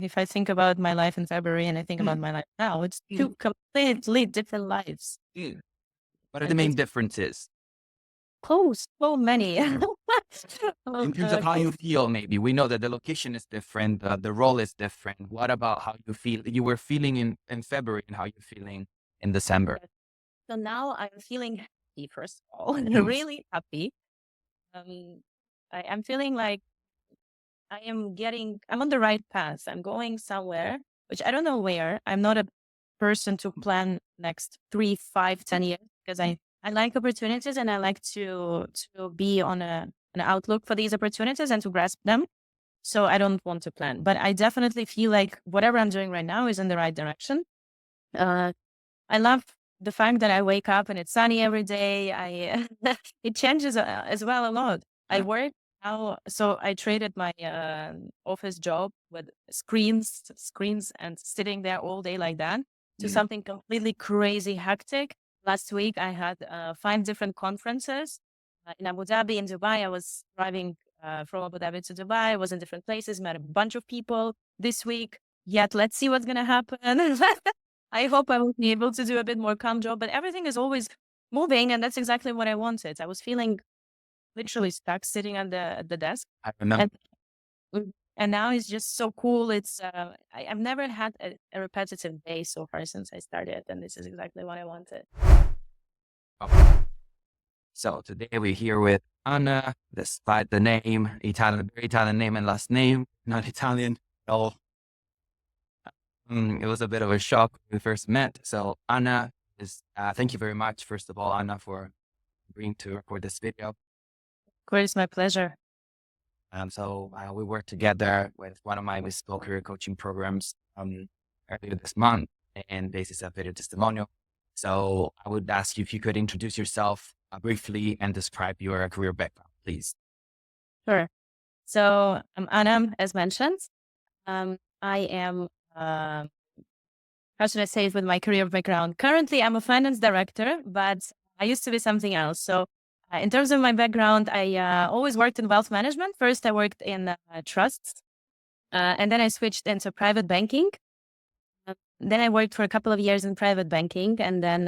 If I think about my life in February and I think about my life now, it's two completely different lives. Mm. What are the And main it's differences close, so many. in terms of how you feel? Maybe we know that the location is different, the role is different. What about how you feel? You were feeling in February, and how you're feeling in December? So now I'm feeling happy, first of all, Mm. really happy. I'm feeling like I'm on the right path. I'm going somewhere, which I don't know where. I'm not a person to plan next 3, 5, 10 years because I like opportunities and I like to be on an outlook for these opportunities and to grasp them. So I don't want to plan, but I definitely feel like whatever I'm doing right now is in the right direction. Uh, I love the fact that I wake up and it's sunny every day. It changes as well a lot. I work now, so I traded my office job with screens and sitting there all day like that to Mm. something completely crazy hectic. Last week I had 5 different conferences in Abu Dhabi, in Dubai. I was driving from Abu Dhabi to Dubai. I was in different places, met a bunch of people this week. Yet let's see what's gonna happen. I hope I will be able to do a bit more calm job, but everything is always moving, and that's exactly what I wanted. I was feeling literally stuck sitting at the desk, I remember. and and now it's just so cool. I've never had a repetitive day so far since I started, and this is exactly what I wanted. Oh. So today we're here with Anna, despite the name, Italian, very Italian name and last name, not Italian at all. It was a bit of a shock when we first met. So Anna is, thank you very much, first of all, Anna, for agreeing to record this video. Of course, my pleasure. We worked together with one of my bespoke career coaching programs earlier this month, and this is a video testimonial. So I would ask you if you could introduce yourself briefly and describe your career background, please. Sure. So I'm Anna, as mentioned. I am. How should I say it with my career background? Currently, I'm a finance director, but I used to be something else. So, in terms of my background, I always worked in wealth management. First, I worked in trusts, and then I switched into private banking. Then I worked for a couple of years in private banking, and then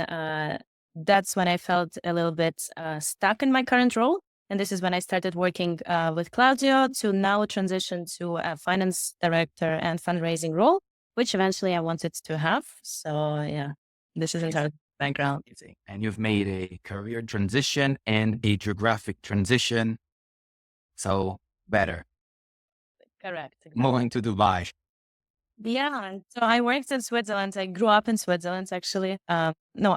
that's when I felt a little bit stuck in my current role. And this is when I started working with Claudio to now transition to a finance director and fundraising role, which eventually I wanted to have. So yeah, this is entire background. Amazing. And you've made a career transition and a geographic transition. So better. Correct. Exactly. Moving to Dubai. Yeah. So I worked in Switzerland. I grew up in Switzerland, actually. No,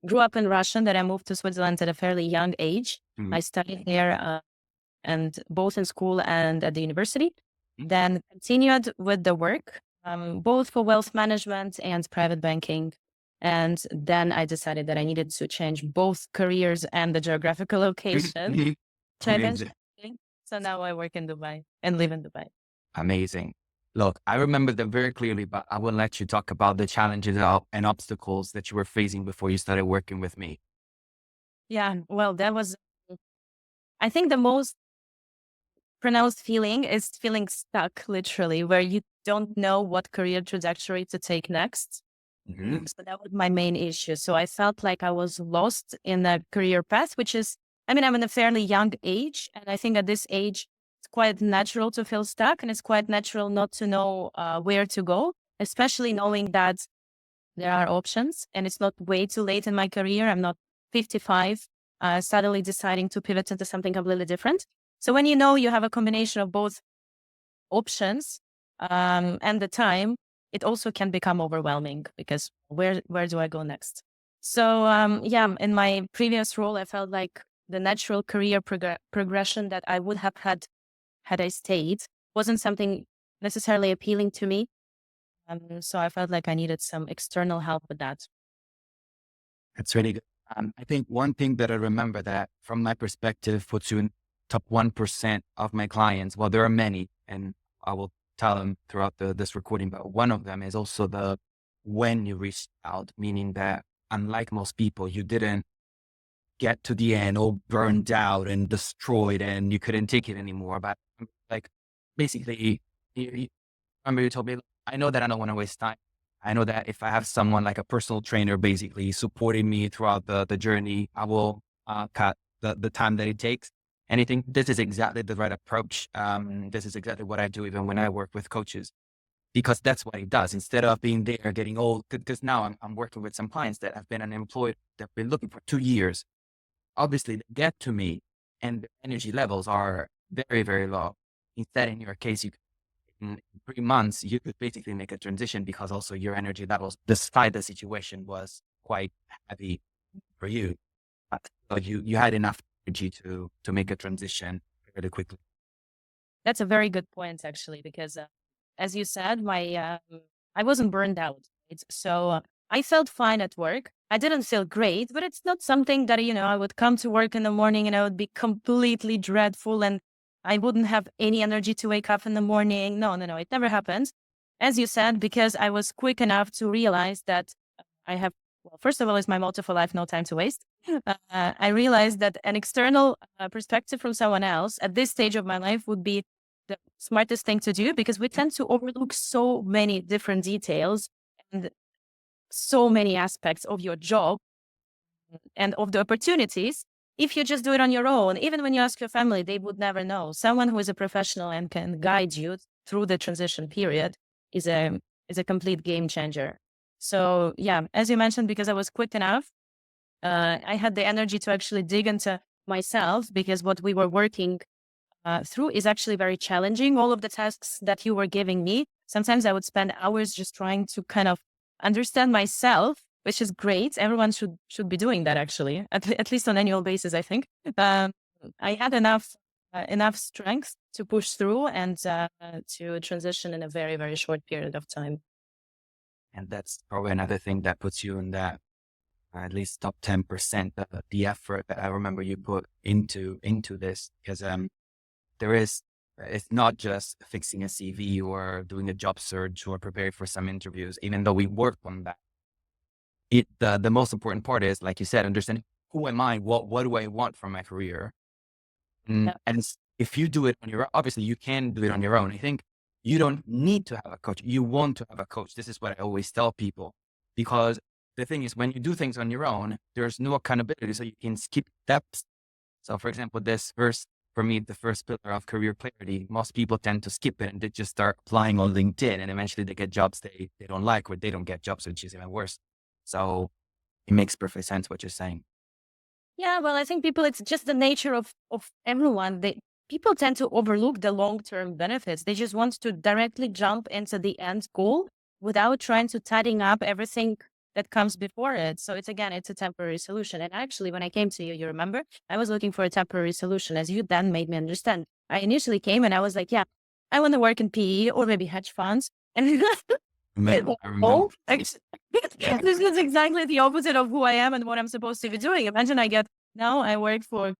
grew up in Russia. Then I moved to Switzerland at a fairly young age. Mhm. I studied there and both in school and at the university. Then continued with the work, both for wealth management and private banking. And then I decided that I needed to change both careers and the geographical location. Mhm. So I Amazing. eventually, so now I work in Dubai and live in Dubai. Amazing. Look, I remember them very clearly, but I will let you talk about the challenges and obstacles that you were facing before you started working with me. Yeah, well, that was, I think the most pronounced feeling is feeling stuck, literally, where you don't know what career trajectory to take next. Mhm. So that was my main issue. So I felt like I was lost in a career path, which is, I mean, I'm in a fairly young age. And I think at this age, it's quite natural to feel stuck and it's quite natural not to know where to go, especially knowing that there are options and it's not way too late in my career. I'm not 55, suddenly deciding to pivot into something completely different. So when you know you have a combination of both options and the time, it also can become overwhelming because where do I go next? So yeah, in my previous role, I felt like the natural career progression that I would have had I stayed wasn't something necessarily appealing to me. So I felt like I needed some external help with that. That's really good. I think one thing that I remember that from my perspective puts you in top 1% of my clients. Well, there are many, and I will tell them throughout this recording, but one of them is also the when you reached out, meaning that unlike most people, you didn't get to the end all burned out and destroyed and you couldn't take it anymore. But like basically, you remember you told me, I know that I don't want to waste time. I know that if I have someone like a personal trainer basically supporting me throughout the journey, I will cut the time that it takes. And I think this is exactly the right approach. This is exactly what I do even when I work with coaches, because that's what it does. Instead of being there getting old, because now I'm working with some clients that have been unemployed, they've been looking for 2 years. Obviously, they get to me and the energy levels are very, very low. Instead, in your case, in 3 months, you could basically make a transition because also your energy levels, despite the situation, was quite heavy for you. But you had enough energy to make a transition really quickly. That's a very good point, actually, because as you said, I wasn't burned out. Right? So I felt fine at work. I didn't feel great, but it's not something that, I would come to work in the morning and I would be completely dreadful and I wouldn't have any energy to wake up in the morning. No, no, no, it never happens. As you said, because I was quick enough to realize that I have, well, first of all, it's my motto for life, no time to waste. I realized that an external perspective from someone else at this stage of my life would be the smartest thing to do, because we tend to overlook so many different details and so many aspects of your job and of the opportunities. If you just do it on your own, even when you ask your family, they would never know. Someone who is a professional and can guide you through the transition period is a complete game changer. So yeah, as you mentioned, because I was quick enough, I had the energy to actually dig into myself, because what we were working through is actually very challenging. All of the tasks that you were giving me, sometimes I would spend hours just trying to kind of understand myself, which is great. Everyone should be doing that, actually, at least on annual basis, I think. Um, I had enough strength to push through and to transition in a very, very short period of time. And that's probably another thing that puts you in that at least top 10%, the effort that I remember you put into this, because there is, it's not just fixing a CV or doing a job search or preparing for some interviews, even though we work on that. The most important part is, like you said, understanding who am I, what do I want from my career. Yeah. And if you do it on your own, obviously you can do it on your own. I think you don't need to have a coach. You want to have a coach. This is what I always tell people, because the thing is, when you do things on your own, there's no accountability. So you can skip steps. So for example, for me, the first pillar of career clarity, most people tend to skip it and they just start applying on LinkedIn, and eventually they get jobs they don't like, or they don't get jobs, which is even worse. So it makes perfect sense what you're saying. Yeah, well, I think it's just the nature of everyone. People tend to overlook the long-term benefits. They just want to directly jump into the end goal without trying to tidying up everything that comes before it. So it's a temporary solution. And actually, when I came to you, you remember, I was looking for a temporary solution, as you then made me understand. I initially came and I was like, yeah, I want to work in PE or maybe hedge funds. And I remember. Yeah. this is exactly the opposite of who I am and what I'm supposed to be doing. Imagine now I work for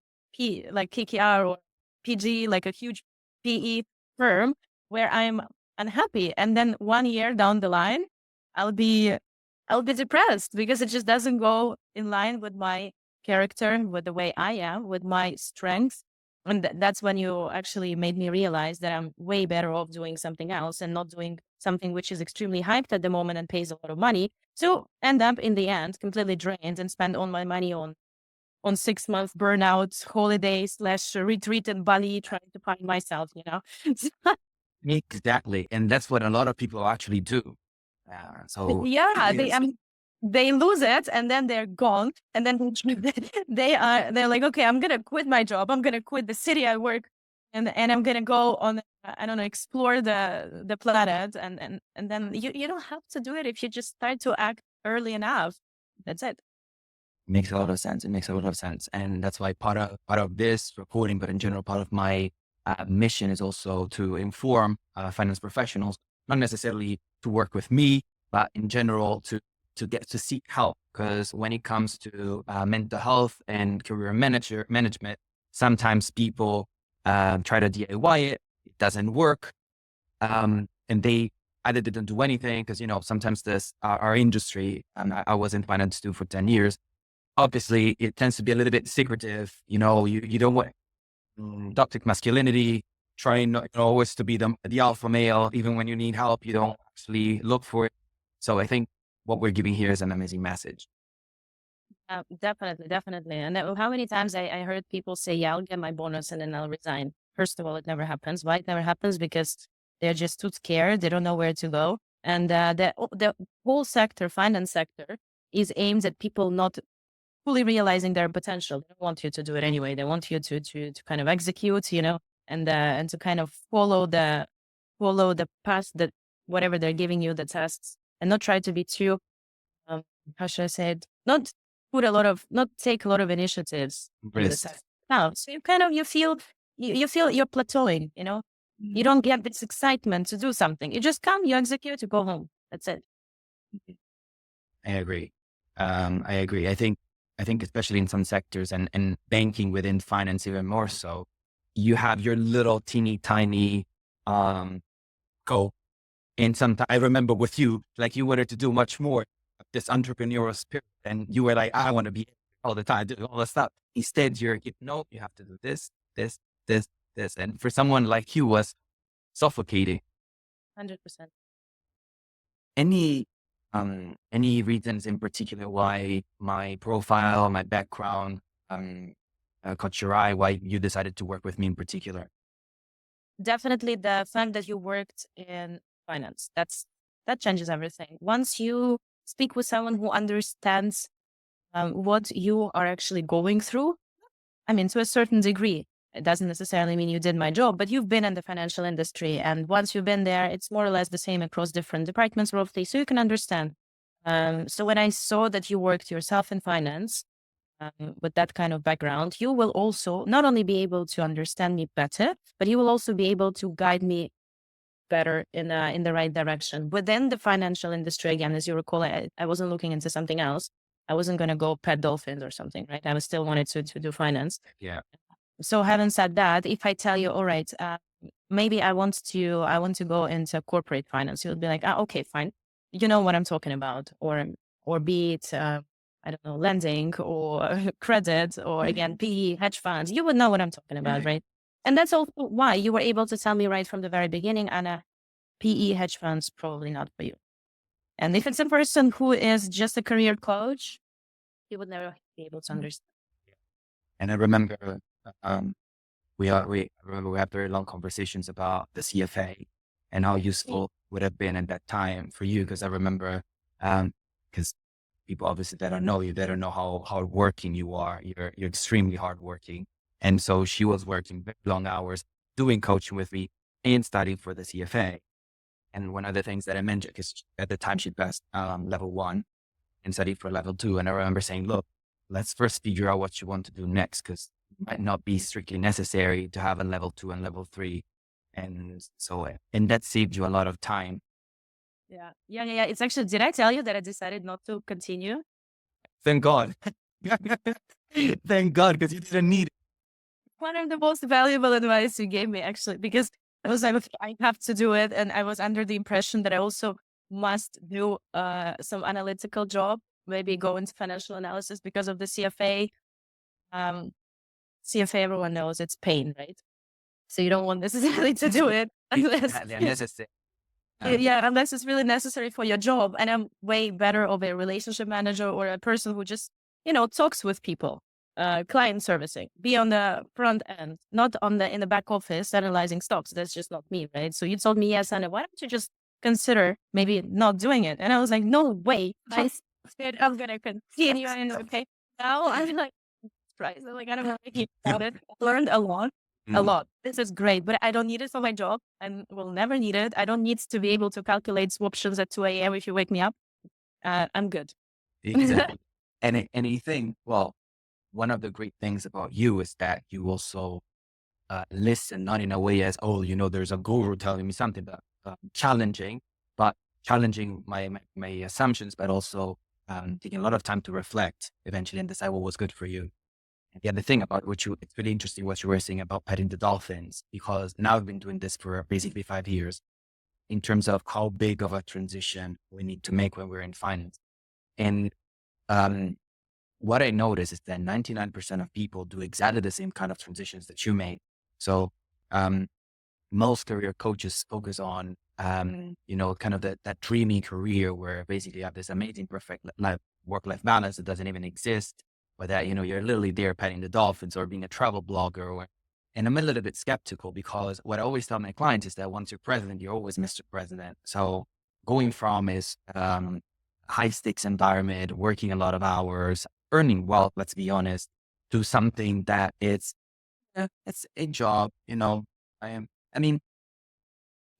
like KKR or PG, like a huge PE firm where I'm unhappy. And then 1 year down the line, I'll be depressed because it just doesn't go in line with my character, with the way I am, with my strengths. And that's when you actually made me realize that I'm way better off doing something else and not doing something which is extremely hyped at the moment and pays a lot of money. So end up in the end completely drained and spend all my money on 6 month burnout holiday / retreat in Bali trying to find myself, Exactly. And that's what a lot of people actually do. So Yeah, yes, they lose it and then they're gone. And then they're like, okay, I'm gonna quit my job. I'm gonna quit the city I work and I'm gonna go on, I don't know, explore the planet. And then you don't have to do it if you just start to act early enough. That's it. makes a lot of sense. It makes a lot of sense. And that's why part of this recording, but in general, part of my mission is also to inform finance professionals, not necessarily to work with me, but in general to get to seek help. Because when it comes to mental health and career management, sometimes people try to DIY it. It doesn't work. And they either didn't do anything because, sometimes our industry, I was in finance too for 10 years. Obviously, it tends to be a little bit secretive. You don't want toxic masculinity, trying not always to be the alpha male. Even when you need help, you don't actually look for it. So I think what we're giving here is an amazing message. Definitely, definitely. And how many times I heard people say, yeah, I'll get my bonus and then I'll resign. First of all, it never happens. Why it never happens? Because they're just too scared. They don't know where to go. And the whole sector, finance sector, is aimed at people not fully realizing their potential. They don't want you to do it anyway. They want you to kind of execute, and to kind of follow the path that whatever they're giving you, the tasks, and not try to be too um, how should I say it? Not take a lot of initiatives in the Risk. sense. No, so you feel you're plateauing. You don't get this excitement to do something. You just come, you execute, you go home. That's it. I agree. I agree. I think especially in some sectors and banking within finance even more so, you have your little teeny tiny goal. And sometimes I remember with you, like you wanted to do much more of this entrepreneurial spirit, and you were like, I want to be all the time, doing all the stuff. Instead, no, you have to do this, this, this, this. And for someone like you was suffocating. 100%. Any reasons in particular why my profile, my background, caught your eye, why you decided to work with me in particular? Definitely the fact that you worked in finance. That changes everything. Once you speak with someone who understands what you are actually going through, I mean, to a certain degree, it doesn't necessarily mean you did my job, but you've been in the financial industry. And once you've been there, it's more or less the same across different departments, roughly. So you can understand. So when I saw that you worked yourself in finance with that kind of background, you will also not only be able to understand me better, but you will also be able to guide me better in the right direction within the financial industry. Again, as you recall, I wasn't looking into something else. I wasn't going to go pet dolphins or something, right? I was still wanted to do finance. Yeah. So having said that, if I tell you, all right, maybe I want to go into corporate finance, you'll be like, okay, fine. You know what I'm talking about, or be it, I don't know, lending or credit, or again, PE, hedge funds. You would know what I'm talking about, right? And that's also why you were able to tell me right from the very beginning, Anna, PE, hedge funds, probably not for you. And if it's a person who is just a career coach, you would never be able to understand. And I remember, um, I remember we had very long conversations about the CFA and how useful would have been at that time for you. Cause I remember, cause people obviously that don't know you, they don't know how hardworking you are. You're extremely hardworking. And so she was working very long hours doing coaching with me and studying for the CFA. And one of the things that I mentioned, because at the time she passed level 1 and studied for level 2. And I remember saying, look, let's first figure out what you want to do next, because it might not be strictly necessary to have a level 2 and level 3. And so, and that saved you a lot of time. Yeah. Yeah. Yeah. Yeah. It's actually, did I tell you that I decided not to continue? Thank God. Thank God, because you didn't need it. One of the most valuable advice you gave me, actually, because I was like, "Okay, I have to do it." And I was under the impression that I also must do some analytical job, maybe go into financial analysis because of the CFA. Um, CFA, everyone knows it's pain, right? So you don't want necessarily to do it unless, They're necessary. yeah, unless it's really necessary for your job. And I'm way better of a relationship manager or a person who just, talks with people, client servicing, be on the front end, not in the back office analyzing stocks. That's just not me, right? So you told me, yes, Anna, why don't you just consider maybe not doing it? And I was like, no way. I said, I'm going to continue. And okay, now I'm like, surprised. I'm like, I don't know if about it. Learned a lot. A lot. This is great, but I don't need it for my job and will never need it. I don't need to be able to calculate swaptions at 2 a.m. if you wake me up. I'm good. Exactly. And anything, well, one of the great things about you is that you also listen, not in a way as, oh, there's a guru telling me something, but challenging, but challenging my assumptions, but also taking a lot of time to reflect eventually and decide what was good for you. And the other thing about it's really interesting what you were saying about petting the dolphins, because now I've been doing this for basically 5 years in terms of how big of a transition we need to make when we're in finance. And um, what I notice is that 99% of people do exactly the same kind of transitions that you made. So, um, most career coaches focus on, kind of that dreamy career where basically you have this amazing, perfect life, work-life balance that doesn't even exist, but that, you're literally there petting the dolphins or being a travel blogger. And I'm a little bit skeptical because what I always tell my clients is that once you're president, you're always Mr. President. So going from is high stakes environment, working a lot of hours, earning wealth, let's be honest, to something that it's a job, I am, I mean,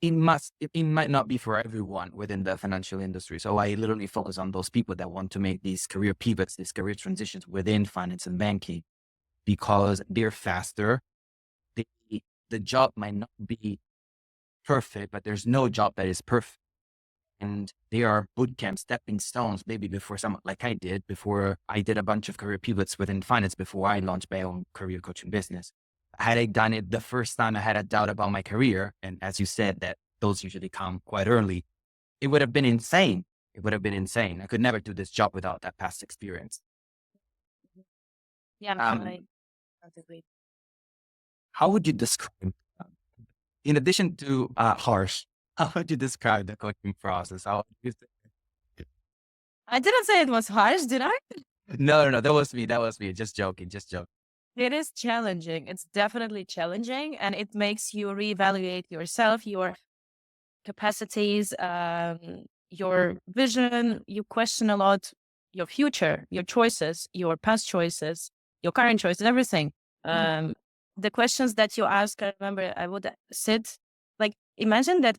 it might not be for everyone within the financial industry. So I literally focus on those people that want to make these career pivots, these career transitions within finance and banking because they're faster. The, the job might not be perfect, but there's no job that is perfect. And they are bootcamp stepping stones, maybe before someone like I did, before I did a bunch of career pivots within finance, before I launched my own career coaching business. Had I done it the first time I had a doubt about my career, and as you said, that those usually come quite early, it would have been insane. It would have been insane. I could never do this job without that past experience. Yeah, no, Um, I agree. how would you describe, in addition to harsh, how would you describe the coaching process? How would you I didn't say it was harsh, did I? No, that was me. That was me. Just joking. Just joking. It is challenging. It's definitely challenging, and it makes you reevaluate yourself, your capacities, your vision. You question a lot your future, your choices, your past choices, your current choices, everything. The questions that you ask, I remember I would sit, like, imagine that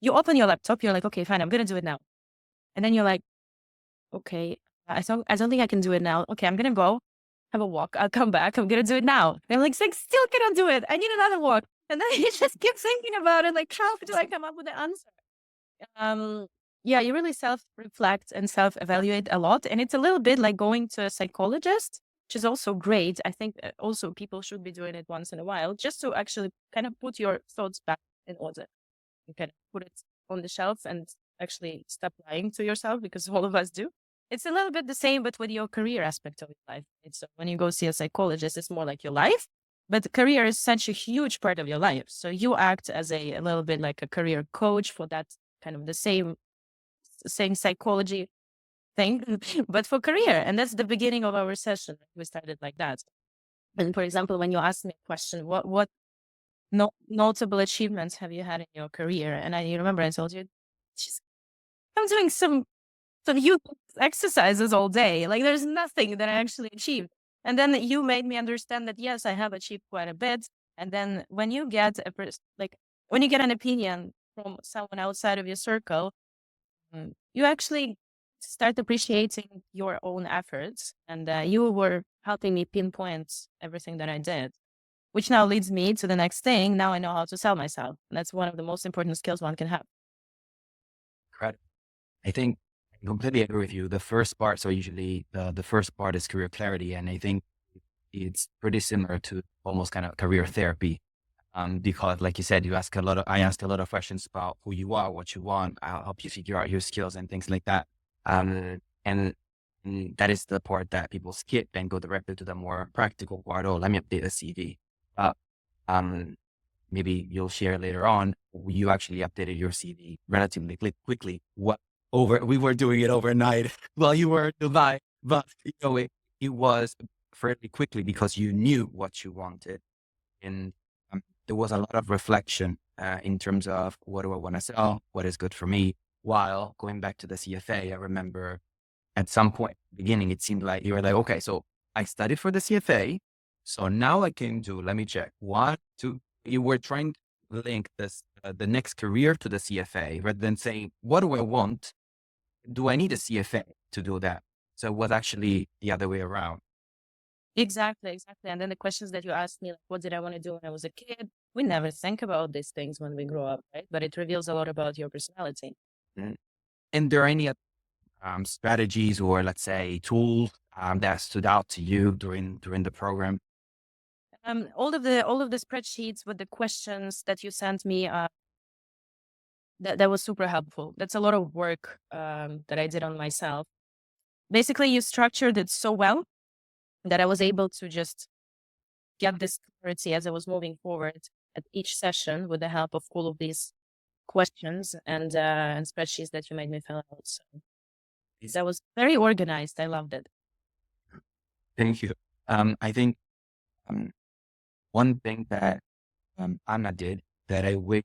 you open your laptop, you're like, okay, fine, I'm going to do it now. And then you're like, okay, I don't think I can do it now. Okay, I'm going to go have a walk. I'll come back. I'm going to do it now. And I'm like, still cannot do it. I need another walk. And then you just keep thinking about it. Like, how do I come up with the answer? Yeah, you really self-reflect and self-evaluate a lot. And it's a little bit like going to a psychologist, which is also great. I think also people should be doing it once in a while, just to actually kind of put your thoughts back in order. You can put it on the shelf and actually stop lying to yourself, because all of us do. It's a little bit the same, but with your career aspect of your life. Right? So when you go see a psychologist, it's more like your life, but the career is such a huge part of your life. So you act as a little bit like a career coach for that kind of the same psychology thing, but for career. And that's the beginning of our session. We started like that. And for example, when you ask me a question, what notable achievements have you had in your career? And you remember I told you, I'm doing some youth exercises all day. Like there's nothing that I actually achieved. And then you made me understand that, yes, I have achieved quite a bit. And then when you get when you get an opinion from someone outside of your circle, you actually start appreciating your own efforts. And you were helping me pinpoint everything that I did, which now leads me to the next thing. Now I know how to sell myself. And that's one of the most important skills one can have. Correct. I think I completely agree with you. The first part, so usually the first part is career clarity. And I think it's pretty similar to almost kind of career therapy. Because like you said, I asked a lot of questions about who you are, what you want. I'll help you figure out your skills and things like that. And that is the part that people skip and go directly to the more practical part. Oh, let me update a CV. But, maybe you'll share later on, you actually updated your CV relatively quickly. We were doing it overnight while you were in Dubai, but it was fairly quickly because you knew what you wanted. And there was a lot of reflection in terms of what do I want to sell, what is good for me. While going back to the CFA, I remember at some point in the beginning, it seemed like you were like, okay, so I studied for the CFA. So now I can do, let me check, you were trying to link the next career to the CFA rather than saying, what do I want? Do I need a CFA to do that? So it was actually the other way around. Exactly. And then the questions that you asked me, like, what did I want to do when I was a kid? We never think about these things when we grow up, right? But it reveals a lot about your personality. Mm. And there are any strategies or let's say tools that stood out to you during the program? All of the spreadsheets with the questions that you sent me, that was super helpful. That's a lot of work that I did on myself. Basically, you structured it so well that I was able to just get this clarity as I was moving forward. at each session with the help of all of these questions and spreadsheets that you made me fill out. So that was very organized. I loved it. Thank you. I think one thing that Anna did that I wish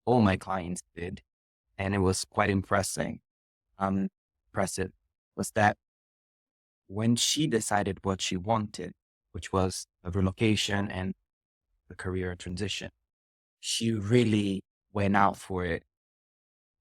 all my clients did, and it was quite impressive, was that when she decided what she wanted, which was a relocation and a career transition, she really went out for it,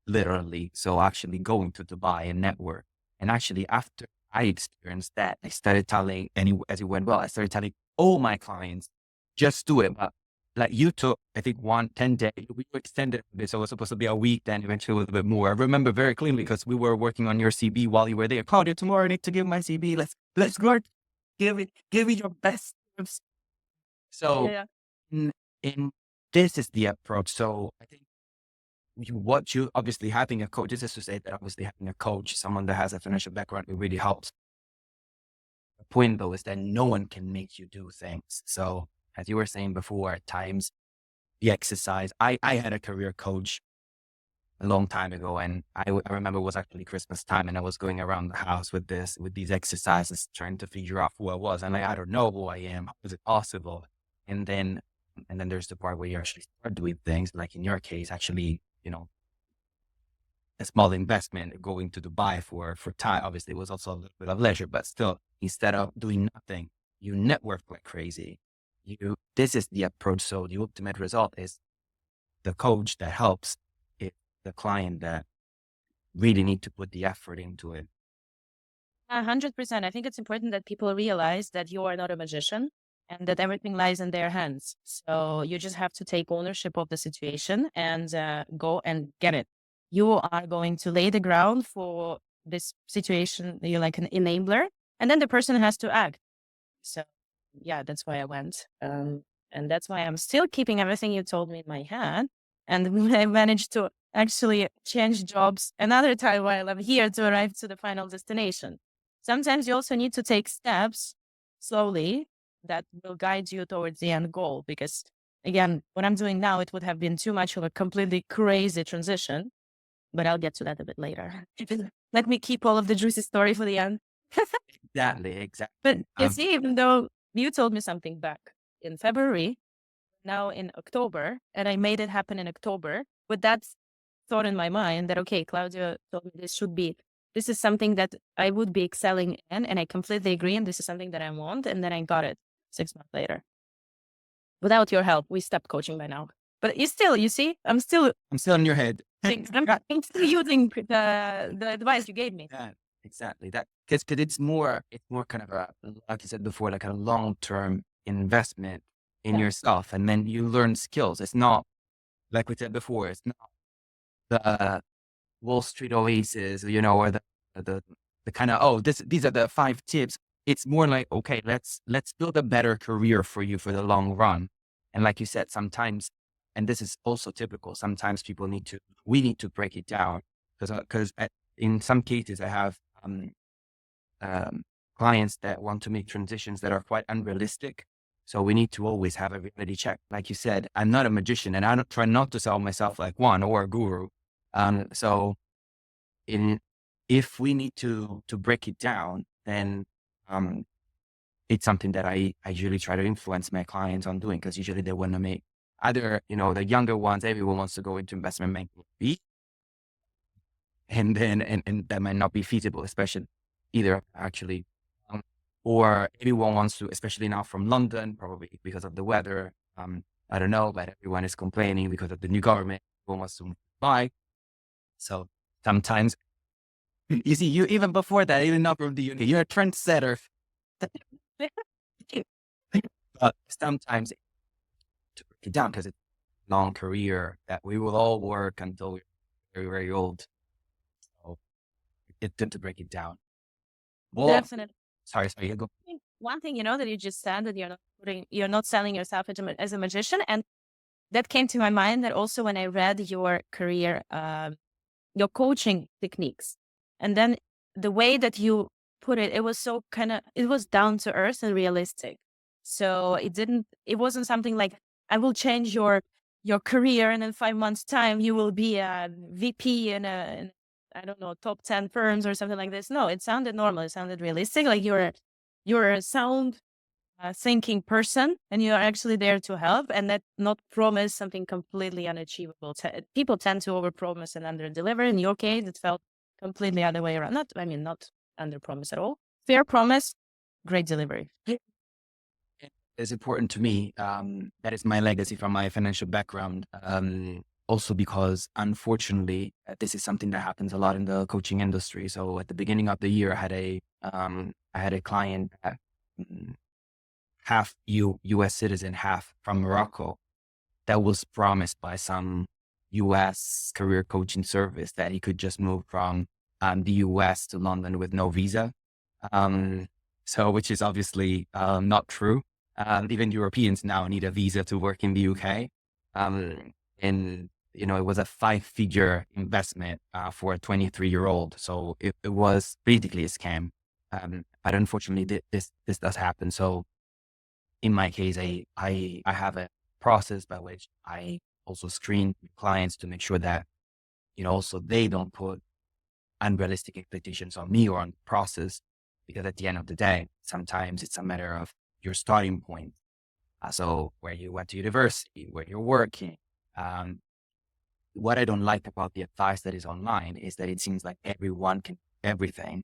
literally. So actually going to Dubai and network. And actually after I experienced that, I started telling, and as it went well, I started telling all my clients, just do it. But like you took, I think 10 days, we extended this. So it was supposed to be a week, then eventually a little bit more. I remember very clearly because we were working on your CB while you were there. Claudia, tomorrow I need to give my CB. Let's go. Give it your best. So Yeah. in this is the approach. So I think what you obviously having a coach, this is to say that obviously having a coach, someone that has a financial background, it really helps. The point though is that no one can make you do things. So as you were saying before, at times the exercise, I had a career coach a long time ago, and I remember it was actually Christmas time, and I was going around the house with these exercises, trying to figure out who I was. And like, I don't know who I am. How is it possible? And then there's the part where you actually start doing things, like in your case, actually, a small investment going to Dubai for time. Obviously, it was also a little bit of leisure, but still, instead of doing nothing, you network like crazy. This is the approach. So the ultimate result is the coach that helps it, the client that really need to put the effort into it. 100%. I think it's important that people realize that you are not a magician and that everything lies in their hands. So you just have to take ownership of the situation and go and get it. You are going to lay the ground for this situation. You're like an enabler, and then the person has to act. So yeah, that's why I went. And that's why I'm still keeping everything you told me in my head. And I managed to actually change jobs another time while I'm here to arrive to the final destination. Sometimes you also need to take steps slowly that will guide you towards the end goal. Because again, what I'm doing now, it would have been too much of a completely crazy transition, but I'll get to that a bit later. Let me keep all of the juicy story for the end. Exactly. But you see, even though you told me something back in February, now in October, and I made it happen in October with that thought in my mind that, okay, Claudia told me this is something that I would be excelling in, and I completely agree, and this is something that I want, and then I got it 6 months later. Without your help, we stopped coaching by now. But you see, I'm still in your head. I'm still using the advice you gave me. Yeah, exactly. That because it's more kind of like you said before, like a long-term investment in yourself, and then you learn skills. It's not like we said before. It's not the Wall Street oasis, or the kind of these are the 5 tips. It's more like, okay, let's build a better career for you for the long run. And like you said, sometimes, and this is also typical, sometimes we need to break it down because in some cases I have clients that want to make transitions that are quite unrealistic. So we need to always have a reality check. Like you said, I'm not a magician, and I don't try not to sell myself like one or a guru. So if we need to break it down, then it's something that I usually try to influence my clients on doing, because usually they want to make either, the younger ones, everyone wants to go into investment banking, and then, and that might not be feasible, especially either actually, or everyone wants to, especially now from London, probably because of the weather. I don't know, but everyone is complaining because of the new government. Everyone wants to buy. So sometimes you see, you even before that, even not from the UK, you're a trendsetter. But sometimes to break it down, because it's a long career that we will all work until we're very, very old. So it's good to break it down. Well, Definitely. sorry, you go. One thing, that you just said, that you're not selling yourself as a magician. And that came to my mind that also when I read your career, your coaching techniques, and then the way that you put it, it was so it was down to earth and realistic. So it wasn't something like I will change your career, and in 5 months' time, you will be a VP in I don't know, top 10 firms or something like this. No, it sounded normal. It sounded realistic. Like you're a sound thinking person, and you are actually there to help, and that not promise something completely unachievable. People tend to overpromise and underdeliver. In your case, it felt completely other way around. Not underpromise at all. Fair promise, great delivery. It's important to me. That is my legacy from my financial background. Also because unfortunately, this is something that happens a lot in the coaching industry. So at the beginning of the year, I had a client that half U.S. citizen, half from Morocco, that was promised by some U.S. career coaching service that he could just move from the U.S. to London with no visa. So which is obviously not true. Even Europeans now need a visa to work in the UK. And, it was a 5-figure investment for a 23-year-old. So it was basically a scam. But unfortunately, this does happen. So in my case, I have a process by which I also screen clients to make sure that, also they don't put unrealistic expectations on me or on the process, because at the end of the day, sometimes it's a matter of your starting point. So where you went to university, where you're working. What I don't like about the advice that is online is that it seems like everyone can do everything.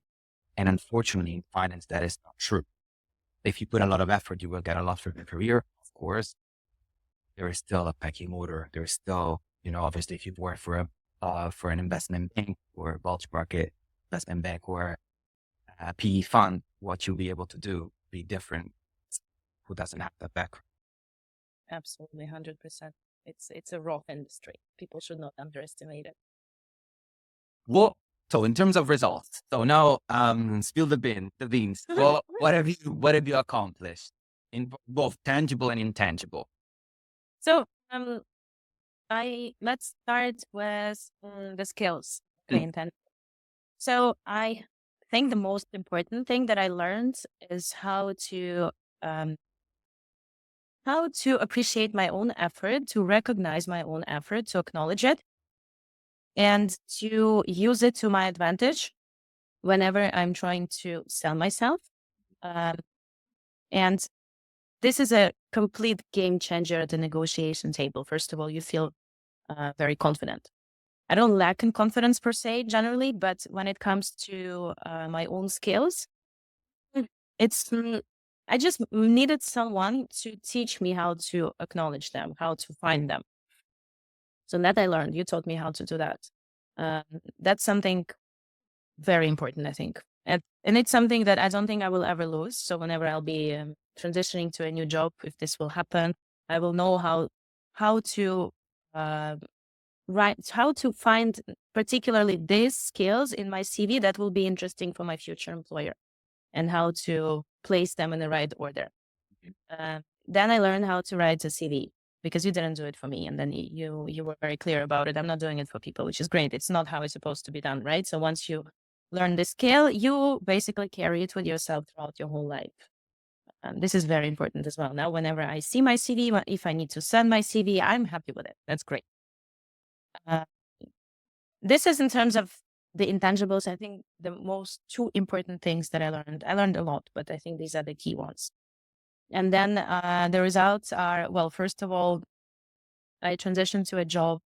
And unfortunately, in finance, that is not true. If you put a lot of effort, you will get a lot from your career. Of course, there is still a pecking order. There is still, obviously, if you work for an investment bank or a bulge market investment bank or a PE fund, what you'll be able to do will be different. Who doesn't have that background? Absolutely, 100%. It's a rough industry. People should not underestimate it. Well, so in terms of results, so now spill the beans. Well, what have you accomplished in both tangible and intangible? So let's start with the skills. So I think the most important thing that I learned is how to appreciate my own effort, to recognize my own effort, to acknowledge it, and to use it to my advantage whenever I'm trying to sell myself. And this is a complete game changer at the negotiation table. First of all, you feel very confident. I don't lack in confidence per se generally, but when it comes to my own skills, I just needed someone to teach me how to acknowledge them, how to find them. So that I learned. You taught me how to do that. That's something very important, I think. And it's something that I don't think I will ever lose. So whenever I'll be transitioning to a new job, if this will happen, I will know how to how to find particularly these skills in my CV that will be interesting for my future employer, and how to place them in the right order. Then I learned how to write a CV, because you didn't do it for me. And then you were very clear about it. I'm not doing it for people, which is great. It's not how it's supposed to be done, right? So once you learn the skill, you basically carry it with yourself throughout your whole life. This is very important as well. Now, whenever I see my CV, if I need to send my CV, I'm happy with it. That's great. This is in terms of the intangibles. I think the most 2 important things that I learned a lot, but I think these are the key ones. And then the results are, well, first of all, I transitioned to a job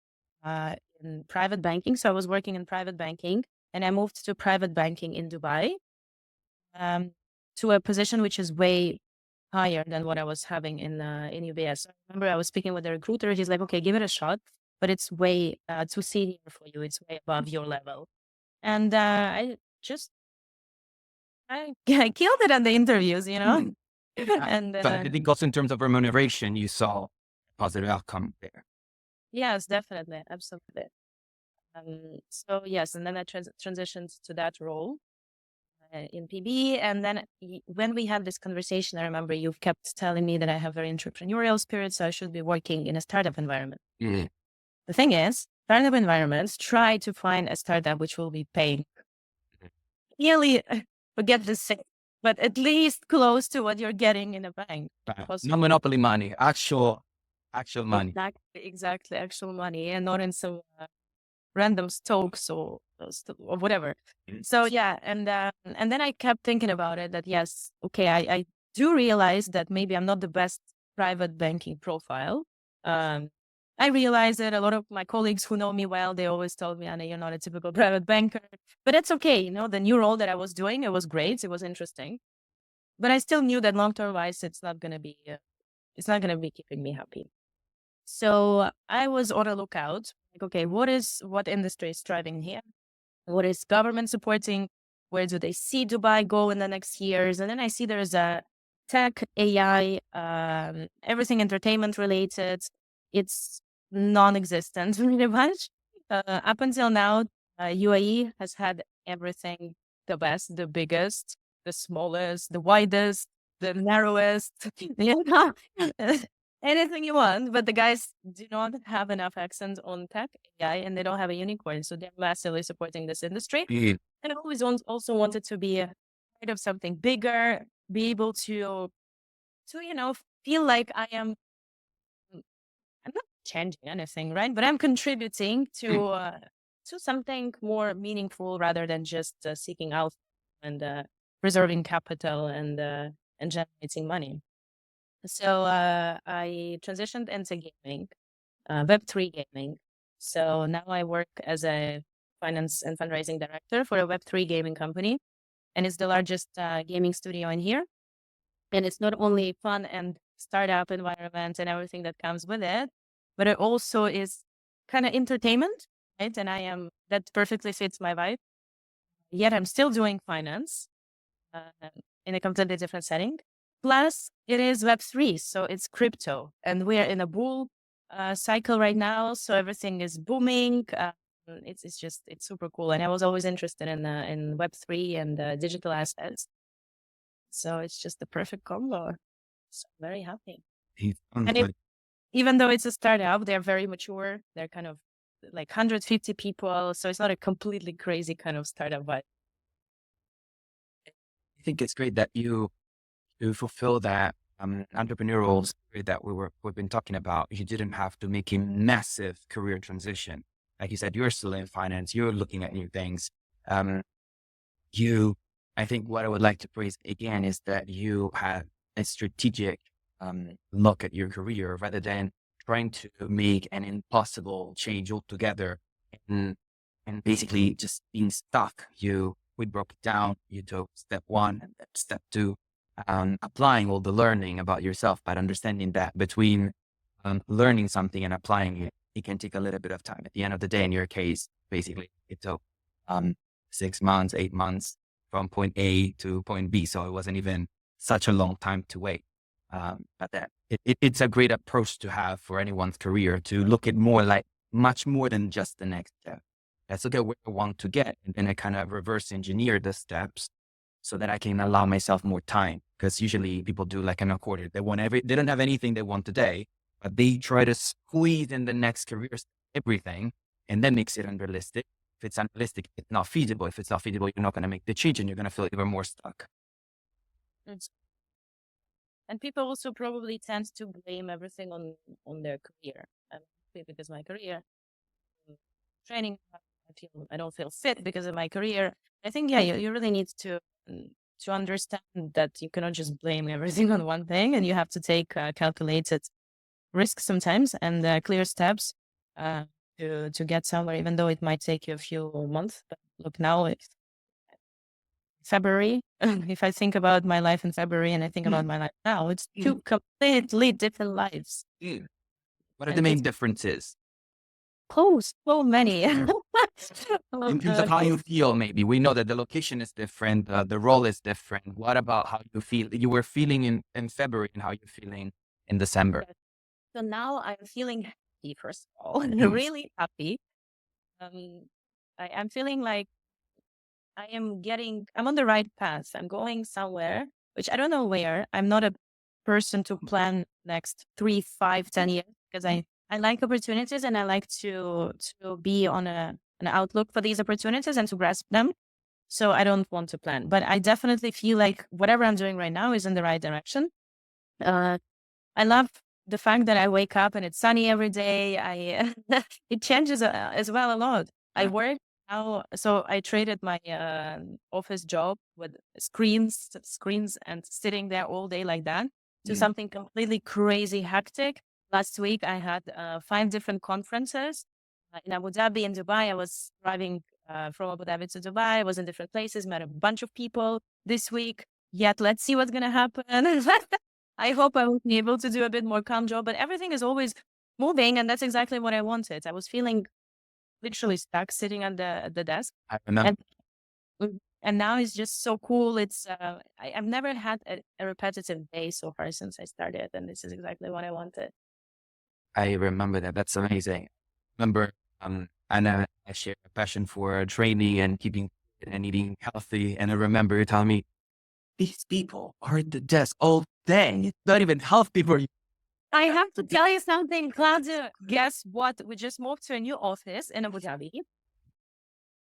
in private banking. So I was working in private banking, and I moved to private banking in Dubai, to a position which is way higher than what I was having in UBS. I remember I was speaking with the recruiter. He's like, okay, give it a shot, but it's way too senior for you. It's way above your level. And I killed it on the interviews, And But I think also in terms of remuneration, you saw positive outcome there. Yes, definitely. Absolutely. So yes, and then I transitioned to that role in PB. And then when we had this conversation, I remember you kept telling me that I have very entrepreneurial spirit, so I should be working in a startup environment. Mm. The thing is, startup environments try to find a startup which will be paying nearly, forget the same, but at least close to what you're getting in a bank. Not monopoly money, actual Actual money. Exactly, actual money, and not in some random stokes or whatever. So yeah, and then I kept thinking about it. That yes, okay, I do realize that maybe I'm not the best private banking profile. Um, I realize that a lot of my colleagues who know me well, they always told me, Anna, you're not a typical private banker. But that's okay. You know, the new role that I was doing, it was great. It was interesting. But I still knew that long-term wise, it's not going to be keeping me happy. So I was on a lookout, like, okay, what industry is thriving here? What is government supporting? Where do they see Dubai go in the next years? And then I see there's a tech, AI, everything entertainment related. It's non-existent pretty much. Up until now, UAE has had everything, the best, the biggest, the smallest, the widest, the narrowest, you know, anything you want. But the guys do not have enough accent on tech, AI, and they don't have a unicorn. So they're massively supporting this industry. Yeah. And I always also wanted to be a part of something bigger, be able to, you know, feel like I'm not changing anything, right? But I'm contributing to something more meaningful rather than just seeking out and preserving capital and generating money. So I transitioned into gaming, Web3 gaming. So now I work as a finance and fundraising director for a Web3 gaming company, and it's the largest gaming studio in here. And it's not only fun and startup environment and everything that comes with it, but it also is kind of entertainment, right? And that perfectly fits my vibe. Yet I'm still doing finance uh, in a completely different setting. Plus, it is Web3, so it's crypto, and we are in a bull cycle right now. So everything is booming. It's super cool, and I was always interested in Web3 and digital assets. So it's just the perfect combo. So I'm very happy. He sounds And like even though it's a startup, they're very mature. They're kind of like 150 people, so it's not a completely crazy kind of startup vibe. I think it's great that you fulfill that entrepreneurial spirit that we've been talking about. You didn't have to make a massive career transition. Like you said, you're still in finance, you're looking at new things. Um, you, I think what I would like to praise again is that you had a strategic look at your career rather than trying to make an impossible change altogether and basically just being stuck. We broke it down. You took step one and then step two, applying all the learning about yourself, but understanding that between learning something and applying it, it can take a little bit of time. At the end of the day, in your case, basically it took 6 months, 8 months from point A to point B. So it wasn't even such a long time to wait. But that it's a great approach to have for anyone's career to look at more like much more than just the next step. Let's look at where I want to get, and then I kind of reverse engineer the steps so that I can allow myself more time. Because usually people do like an accordion. They don't have anything they want today, but they try to squeeze in the next career step, everything, and that makes it unrealistic. If it's unrealistic, it's not feasible. If it's not feasible, you're not going to make the change and you're going to feel even more stuck. It's- And people also probably tend to blame everything on their career. Because my career, training, I don't feel fit because of my career. I think, yeah, you really need to understand that you cannot just blame everything on one thing, and you have to take calculated risks sometimes and clear steps to get somewhere, even though it might take you a few months. But look, now it's February. If I think about my life in February and I think about my life now, it's two completely different lives. What are the And main it's differences? so many. In terms of how you feel, maybe we know that the location is different, the role is different. What about how you feel? You were feeling in February and how you're feeling in December. So now I'm feeling happy, first of all, really happy. I'm feeling like I'm on the right path. I'm going somewhere, which I don't know where. I'm not a person to plan next 3, 5, 10 years because I like opportunities and I like to be on an outlook for these opportunities and to grasp them. So I don't want to plan, but I definitely feel like whatever I'm doing right now is in the right direction. I love the fact that I wake up and it's sunny every day, it changes as well a lot. I work now, so I traded my office job with screens and sitting there all day like that to something completely crazy hectic. Last week I had 5 different conferences in Abu Dhabi and Dubai. I was driving from Abu Dhabi to Dubai. I was in different places, met a bunch of people this week. Yet let's see what's gonna happen. I hope I will be able to do a bit more calm job, but everything is always moving, and that's exactly what I wanted. I was feeling literally stuck sitting at the desk, I remember. and now it's just so cool. It's I've never had a repetitive day so far since I started, and this is exactly what I wanted. I remember that. That's amazing. Remember, Anna, I share a passion for training and keeping fit and eating healthy. And I remember you telling me, these people are at the desk all day. It's not even healthy for you. I have to tell you something, Claudia. Guess what? We just moved to a new office in Abu Dhabi.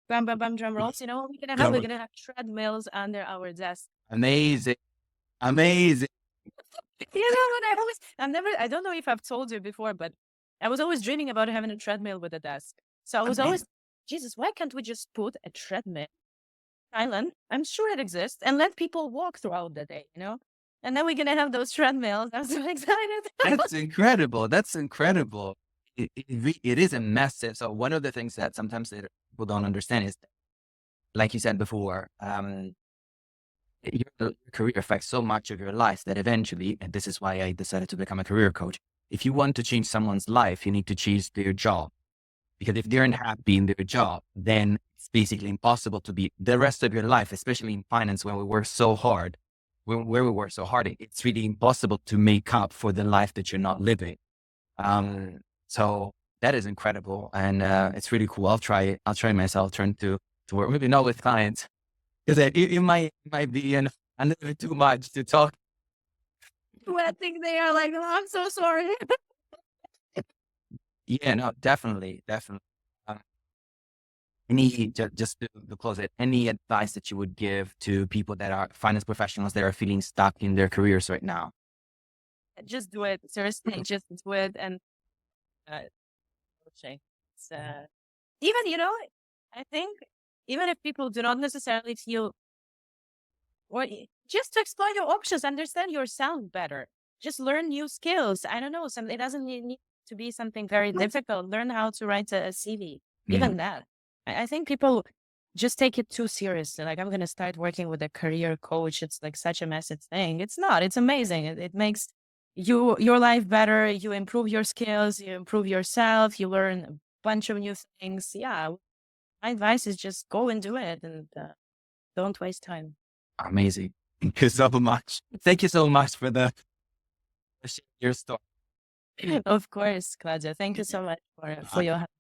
Bam, bam, bam, drum rolls. You know what we're gonna have? We're gonna have treadmills under our desk. Amazing. Amazing. You know what? I don't know if I've told you before, but I was always dreaming about having a treadmill with a desk. So I was always, Jesus, why can't we just put a treadmill in Thailand? I'm sure it exists, and let people walk throughout the day, you know? And then we're going to have those treadmills. I'm so excited. That's incredible. That's incredible. It is a massive. So one of the things that sometimes people don't understand is, like you said before, your career affects so much of your life that eventually, and this is why I decided to become a career coach, if you want to change someone's life, you need to change their job. Because if they're unhappy in their job, then it's basically impossible to be the rest of your life, especially in finance when we work so hard. Where we work so hard, it's really impossible to make up for the life that you're not living. So that is incredible. And it's really cool. I'll try myself, turn to work, maybe not with clients, because it might be a little bit too much to talk. I think they are like, oh, I'm so sorry. Yeah, no, definitely. Just to close it, any advice that you would give to people that are finance professionals that are feeling stuck in their careers right now? Just do it. Seriously, just do it. And it's, even, you know, I think even if people do not necessarily feel, or just to explore your options, understand yourself better, just learn new skills. I don't know, it doesn't need to be something very difficult. Learn how to write a CV, even that. I think people just take it too seriously. Like, I'm going to start working with a career coach. It's like such a massive thing. It's not. It's amazing. It makes your life better. You improve your skills. You improve yourself. You learn a bunch of new things. Yeah. My advice is just go and do it, and don't waste time. Amazing. Thank you so much. Thank you so much for your story. Of course, Claudia. Thank you so much for your help.